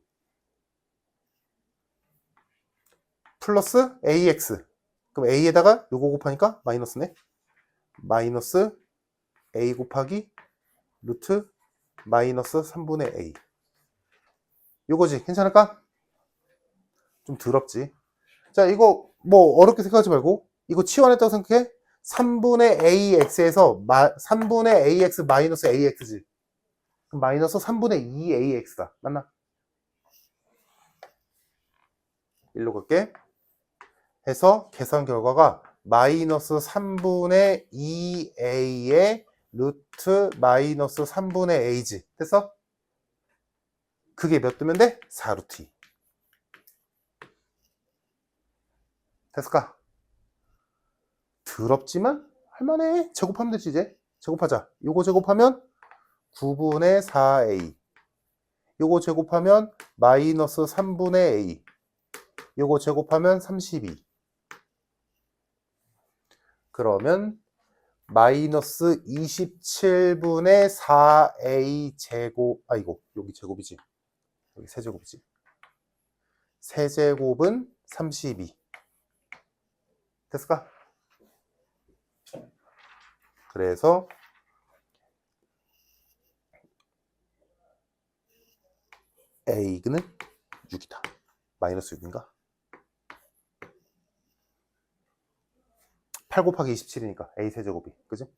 플러스 ax. 그럼 a에다가 요거 곱하니까 마이너스네. 마이너스 a 곱하기 루트 마이너스 3분의 a. 요거지. 괜찮을까? 좀 더럽지. 자, 이거 뭐 어렵게 생각하지 말고 이거 치환했다고 생각해. 3분의 ax에서 3분의 ax 마이너스 ax지. 그럼 마이너스 3분의 2ax다. 맞나? 일로 갈게. 해서 계산 결과가 마이너스 3분의 2a의 루트 마이너스 3분의 a지. 됐어? 그게 몇 뜨면 돼? 4루트 2. 됐을까? 더럽지만 할만해. 제곱하면 되지 이제. 제곱하자. 요거 제곱하면 9분의 4a. 요거 제곱하면 마이너스 3분의 a. 요거 제곱하면 32. 그러면 마이너스 27분의 4a 제곱. 아이고 여기 제곱이지. 여기 세제곱이지. 세제곱은 32. 됐을까? 그래서 a는 6이다. 마이너스 6인가? 8 곱하기 27이니까 a 세제곱이. 그지?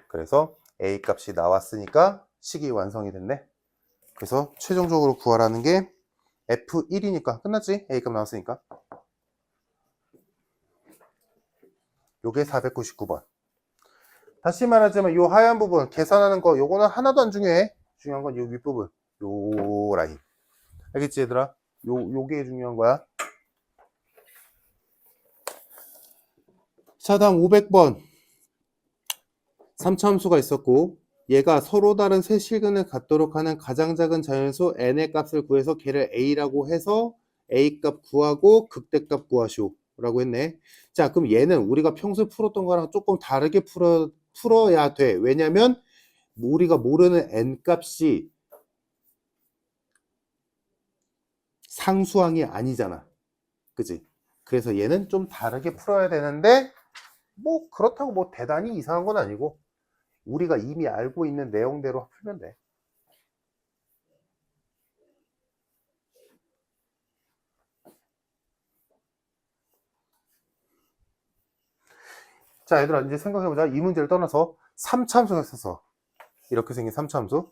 그래서 a 값이 나왔으니까 식이 완성이 됐네. 그래서 최종적으로 구하라는 게 F1이니까 끝났지? a 값 나왔으니까. 요게 499번. 다시 말하자면 요 하얀 부분 계산하는 거 요거는 하나도 안 중요해. 중요한 건 요 윗부분. 요 라인. 알겠지 얘들아? 요게 중요한 거야. 자, 다음 500번. 3차 함수가 있었고 얘가 서로 다른 세 실근을 갖도록 하는 가장 작은 자연수 n의 값을 구해서 걔를 a라고 해서 a 값 구하고 극대값 구하시오 라고 했네. 자, 그럼 얘는 우리가 평소에 풀었던 거랑 조금 다르게 풀어야 돼. 왜냐면 우리가 모르는 n 값이 상수항이 아니잖아. 그치? 그래서 얘는 좀 다르게 풀어야 되는데 뭐 그렇다고 뭐 대단히 이상한 건 아니고 우리가 이미 알고 있는 내용대로 풀면 돼. 자, 얘들아 이제 생각해보자. 이 문제를 떠나서 3차 함수가 있어서 이렇게 생긴 3차 함수.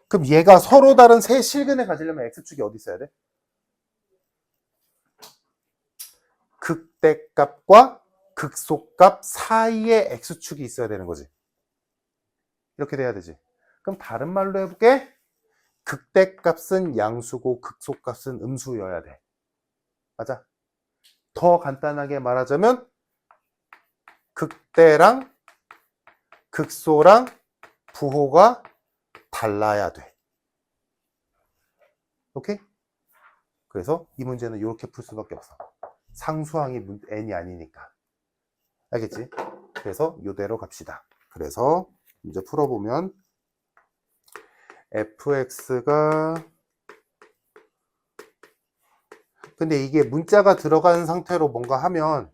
그럼 얘가 서로 다른 세 실근을 가지려면 x축이 어디 있어야 돼? 극대값과 극소값 사이에 x축이 있어야 되는 거지. 이렇게 돼야 되지. 그럼 다른 말로 해볼게. 극대값은 양수고 극소값은 음수여야 돼. 맞아? 더 간단하게 말하자면 극대랑 극소랑 부호가 달라야 돼. 오케이? 그래서 이 문제는 이렇게 풀 수밖에 없어. 상수항이 n이 아니니까. 알겠지? 그래서 이대로 갑시다. 그래서 이제 풀어보면 fx가 근데 이게 문자가 들어간 상태로 뭔가 하면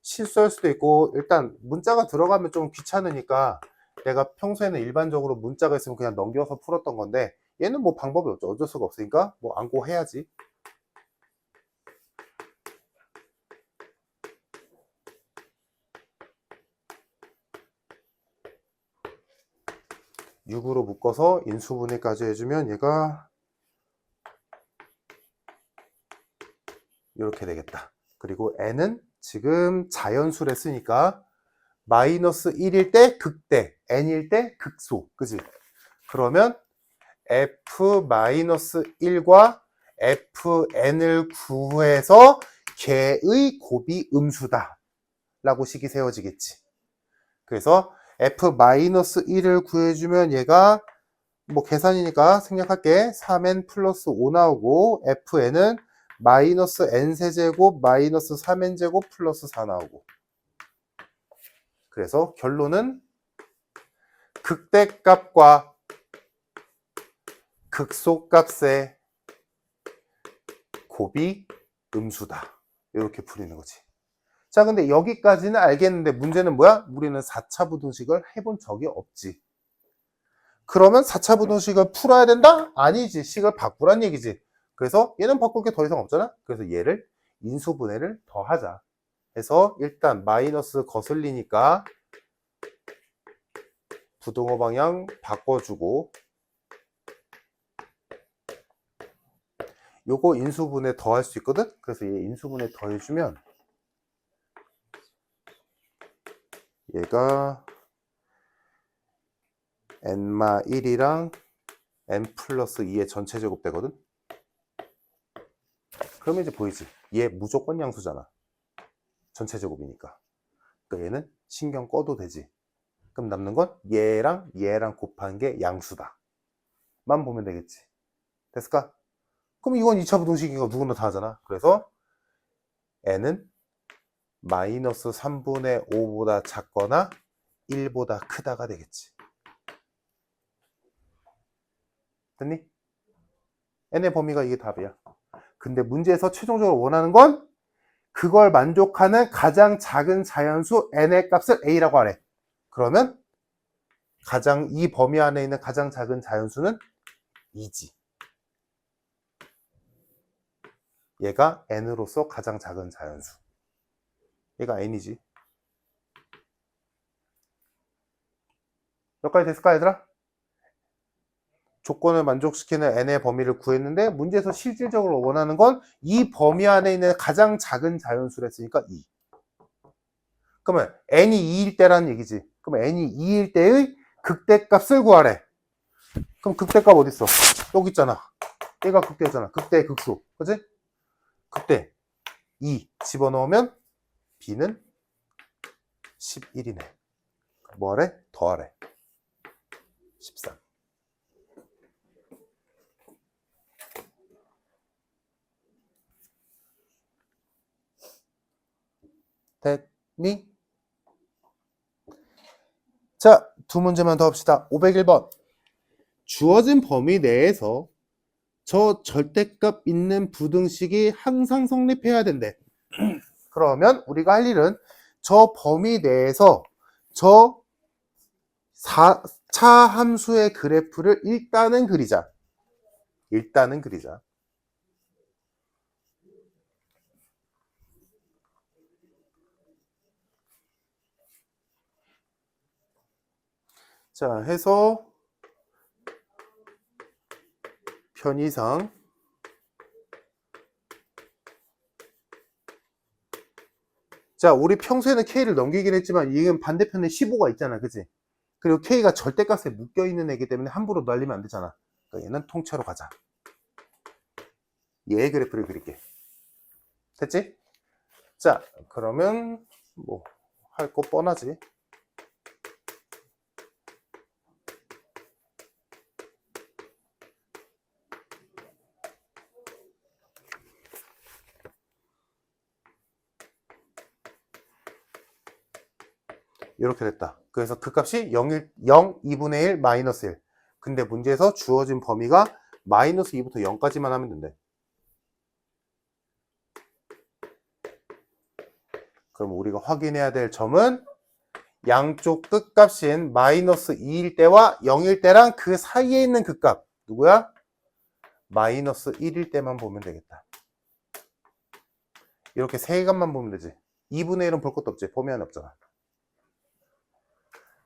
실수할 수도 있고 일단 문자가 들어가면 좀 귀찮으니까 내가 평소에는 일반적으로 문자가 있으면 그냥 넘겨서 풀었던 건데 얘는 뭐 방법이 없죠. 어쩔 수가 없으니까 뭐 안고 해야지. (6)으로 묶어서 인수분해까지 해주면 얘가 이렇게 되겠다. 그리고 n은 지금 자연수를 했으니까 마이너스 1일 때 극대, n일 때 극소. 그지? 그러면 f-1과 fn을 구해서 걔의 곱이 음수다 라고 식이 세워지겠지. 그래서 f-1을 구해주면 얘가 뭐 계산이니까 생략할게. 3n 플러스 5 나오고 fn은 마이너스 n세제곱 마이너스 3n제곱 플러스 4 나오고. 그래서 결론은 극대값과 극소값의 곱이 음수다. 이렇게 풀리는 거지. 자, 근데 여기까지는 알겠는데 문제는 뭐야? 우리는 4차 부등식을 해본 적이 없지. 그러면 4차 부등식을 풀어야 된다? 아니지. 식을 바꾸란 얘기지. 그래서 얘는 바꿀 게 더 이상 없잖아. 그래서 얘를 인수분해를 더 하자. 해서 일단 마이너스 거슬리니까 부등호 방향 바꿔주고 요거 인수분해 더 할 수 있거든? 그래서 얘 인수분해 더 해주면 얘가 n-1이랑 n 플러스 2의 전체 제곱 되거든? 그러면 이제 보이지? 얘 무조건 양수잖아. 전체 제곱이니까. 그러니까 얘는 신경 꺼도 되지. 그럼 남는 건 얘랑 얘랑 곱한 게 양수다. 만 보면 되겠지. 됐을까? 그럼 이건 2차 부등식이니까 누구나 다 하잖아. 그래서 n은 마이너스 3분의 5보다 작거나 1보다 크다가 되겠지. 됐니? n의 범위가 이게 답이야. 근데 문제에서 최종적으로 원하는 건 그걸 만족하는 가장 작은 자연수 n의 값을 a라고 하래. 그러면 이 범위 안에 있는 가장 작은 자연수는 2지. 얘가 n으로서 가장 작은 자연수. 얘가 n이지. 여기까지 됐을까, 얘들아? 조건을 만족시키는 n의 범위를 구했는데 문제에서 실질적으로 원하는 건 이 범위 안에 있는 가장 작은 자연수를 했으니까 2. 그러면 n이 2일 때라는 얘기지. 그럼 n이 2일 때의 극대값을 구하래. 그럼 극대값 어디 있어? 여기 있잖아. 얘가 극대잖아. 극대 극소. 그치? 극대 2 집어넣으면 b는 11이네. 뭐하래? 더하래. 13. 됐니? 자, 두 문제만 더 합시다. 501번. 주어진 범위 내에서 저 절대값 있는 부등식이 항상 성립해야 된대. 그러면 우리가 할 일은 저 범위 내에서 저 4차 함수의 그래프를 일단은 그리자. 일단은 그리자. 자, 해서 편의상 자, 우리 평소에는 K를 넘기긴 했지만 이건 반대편에 15가 있잖아. 그치? 그리고 K가 절대값에 묶여있는 애기 때문에 함부로 날리면 안 되잖아. 그러니까 얘는 통째로 가자. 얘의 그래프를 그릴게. 됐지? 자, 그러면 뭐 할 거 뻔하지. 이렇게 됐다. 그래서 그 값이 0, 2분의 1, 마이너스 1. 근데 문제에서 주어진 범위가 마이너스 2부터 0까지만 하면 된대. 그럼 우리가 확인해야 될 점은 양쪽 끝값인 마이너스 2일 때와 0일 때랑 그 사이에 있는 그 값. 누구야? 마이너스 1일 때만 보면 되겠다. 이렇게 세 값만 보면 되지. 2분의 1은 볼 것도 없지. 범위 안에 없잖아.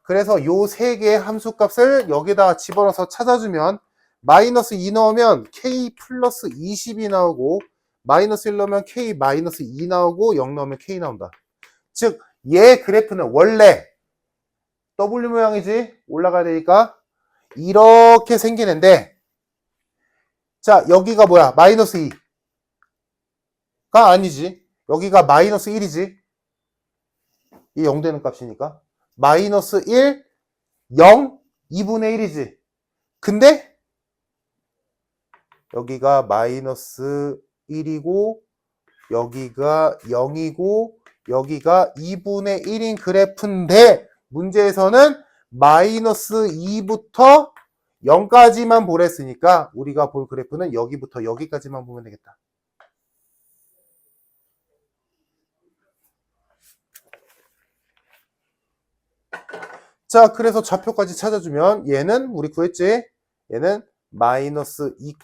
그래서 요 세 개의 함수값을 여기다가 집어넣어서 찾아주면 마이너스 2 넣으면 k 플러스 20이 나오고 마이너스 1 넣으면 k 마이너스 2 나오고 0 넣으면 k 나온다. 즉 얘 그래프는 원래 W 모양이지 올라가야 되니까 이렇게 생기는데 자 여기가 뭐야 마이너스 2가 아니지 여기가 마이너스 1이지 이 0 되는 값이니까 마이너스 1, 0, 2분의 1이지. 근데 여기가 마이너스 1이고 여기가 0이고 여기가 2분의 1인 그래프인데 문제에서는 마이너스 2부터 0까지만 보랬으니까 우리가 볼 그래프는 여기부터 여기까지만 보면 되겠다. 자, 그래서 좌표까지 찾아주면 얘는 우리 구했지? 얘는 마이너스 2,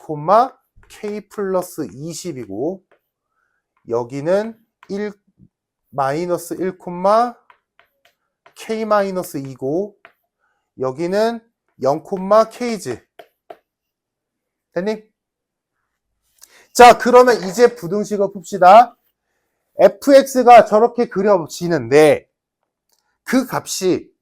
k 플러스 20이고 여기는 1, 마이너스 1, k 마이너스 2고 여기는 0, k지. 됐니? 자, 그러면 이제 부등식을 풉시다. fx가 저렇게 그려지는데 그 값이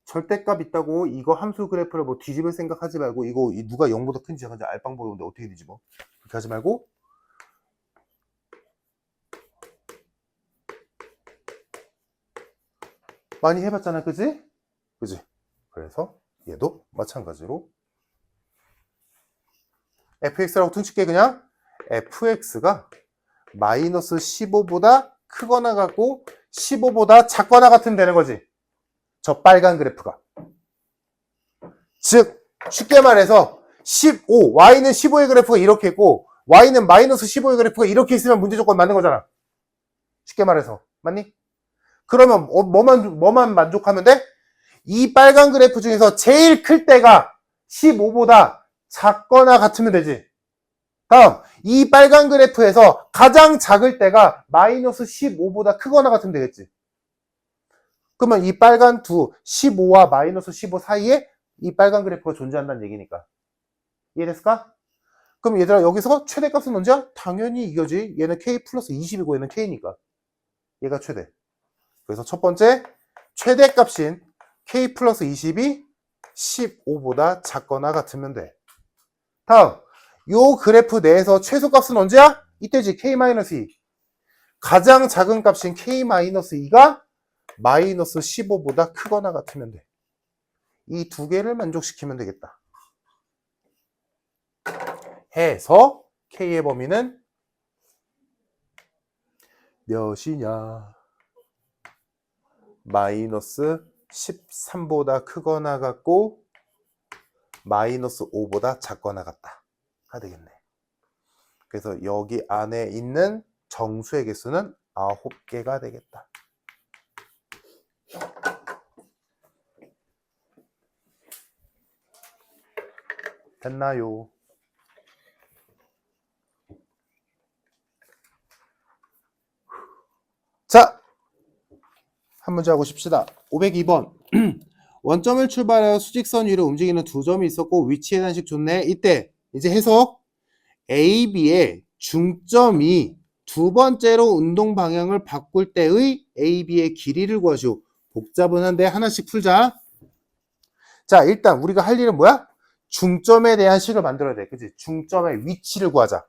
절대값 있다고 이거 함수 그래프를 뭐 뒤집을 생각하지 말고 이거 누가 0보다 큰지 잠깐 알빵 보는데 어떻게 뒤집어? 그렇게 하지 말고 많이 해봤잖아, 그지? 그지? 그래서 얘도 마찬가지로 fx라고 퉁칠게 그냥 fx가 마이너스 15보다 크거나 같고 15보다 작거나 같으면 되는 거지. 저 빨간 그래프가. 즉 쉽게 말해서 15, y는 15의 그래프가 이렇게 있고 y는 마이너스 15의 그래프가 이렇게 있으면 문제 조건 맞는 거잖아. 쉽게 말해서. 맞니? 그러면 뭐만 만족하면 돼? 이 빨간 그래프 중에서 제일 클 때가 15보다 작거나 같으면 되지. 다음 이 빨간 그래프에서 가장 작을 때가 마이너스 15보다 크거나 같으면 되겠지. 그러면 이 빨간 15와 마이너스 15 사이에 이 빨간 그래프가 존재한다는 얘기니까. 이해됐을까? 그럼 얘들아 여기서 최대값은 언제야? 당연히 이거지. 얘는 k 플러스 20이고 얘는 k니까. 얘가 최대. 그래서 첫 번째 최대값인 k 플러스 20이 15보다 작거나 같으면 돼. 다음 요 그래프 내에서 최소값은 언제야? 이때지. k 마이너스 2. 가장 작은 값인 k 마이너스 2가 마이너스 15보다 크거나 같으면 돼. 이 두 개를 만족시키면 되겠다. 해서 k의 범위는 몇이냐? 마이너스 13보다 크거나 같고 마이너스 5보다 작거나 같다가 되겠네. 그래서 여기 안에 있는 정수의 개수는 9개가 되겠다. 됐나요? 자, 한 문제 하고 싶시다. 502번. 원점을 출발하여 수직선 위로 움직이는 두 점이 있었고 위치의 단식 좋네. 이때 이제 해석. A, B의 중점이 두 번째로 운동 방향을 바꿀 때의 A, B의 길이를 구하시오. 복잡은 한데 하나씩 풀자. 자, 일단 우리가 할 일은 뭐야? 중점에 대한 식을 만들어야 돼. 그치? 중점의 위치를 구하자.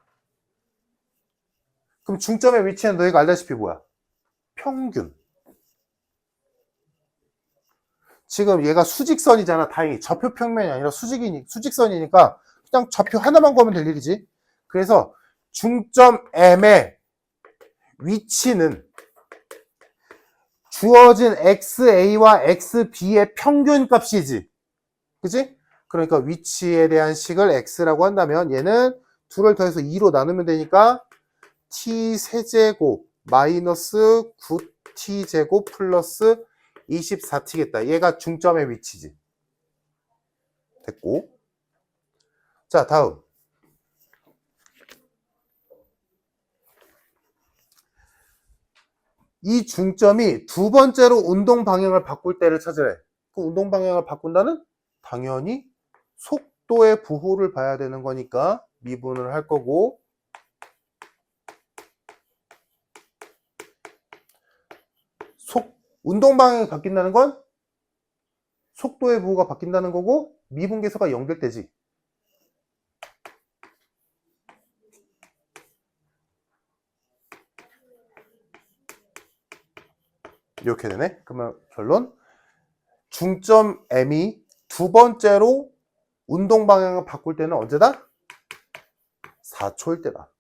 그럼 중점의 위치는 너희가 알다시피 뭐야? 평균. 지금 얘가 수직선이잖아. 다행히 좌표 평면이 아니라 수직선이니까 그냥 좌표 하나만 구하면 될 일이지. 그래서 중점 M의 위치는 주어진 XA와 XB의 평균 값이지. 그치? 그러니까 위치에 대한 식을 X라고 한다면 얘는 둘을 더해서 2로 나누면 되니까 T 세제곱 마이너스 9T제곱 플러스 24T겠다. 얘가 중점의 위치지. 됐고. 자, 다음. 이 중점이 두 번째로 운동 방향을 바꿀 때를 찾으래. 그 운동 방향을 바꾼다는? 당연히 속도의 부호를 봐야 되는 거니까 미분을 할 거고, 운동 방향이 바뀐다는 건 속도의 부호가 바뀐다는 거고 미분계수가 연결되지. 이렇게 되네. 그러면 결론 중점 M이 두 번째로 운동 방향을 바꿀 때는 언제다? 4초일 때다.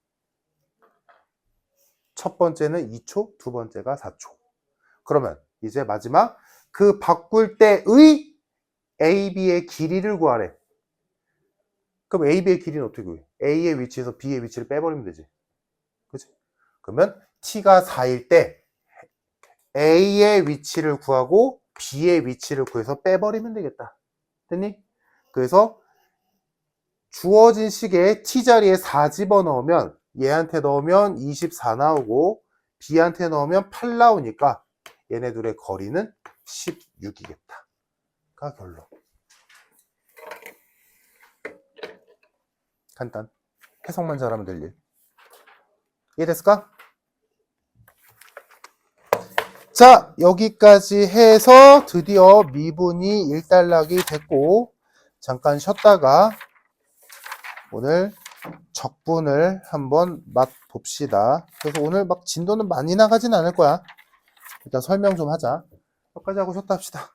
첫 번째는 2초, 두 번째가 4초. 그러면 이제 마지막 그 바꿀 때의 AB의 길이를 구하래. 그럼 AB의 길이는 어떻게 구해? A의 위치에서 B의 위치를 빼버리면 되지. 그치? 그러면 T가 4일 때 A의 위치를 구하고 B의 위치를 구해서 빼버리면 되겠다. 됐니? 그래서 주어진 식에 T자리에 4 집어넣으면 얘한테 넣으면 24 나오고 B한테 넣으면 8 나오니까 얘네 둘의 거리는 16이겠다. 가 결론. 간단. 해석만 잘하면 될 일. 이해됐을까? 자, 여기까지 해서 드디어 미분이 일단락이 됐고 잠깐 쉬었다가 오늘 적분을 한번 맛봅시다. 그래서 오늘 막 진도는 많이 나가진 않을 거야. 일단 설명 좀 하자. 여기까지 하고 쉬었다 합시다.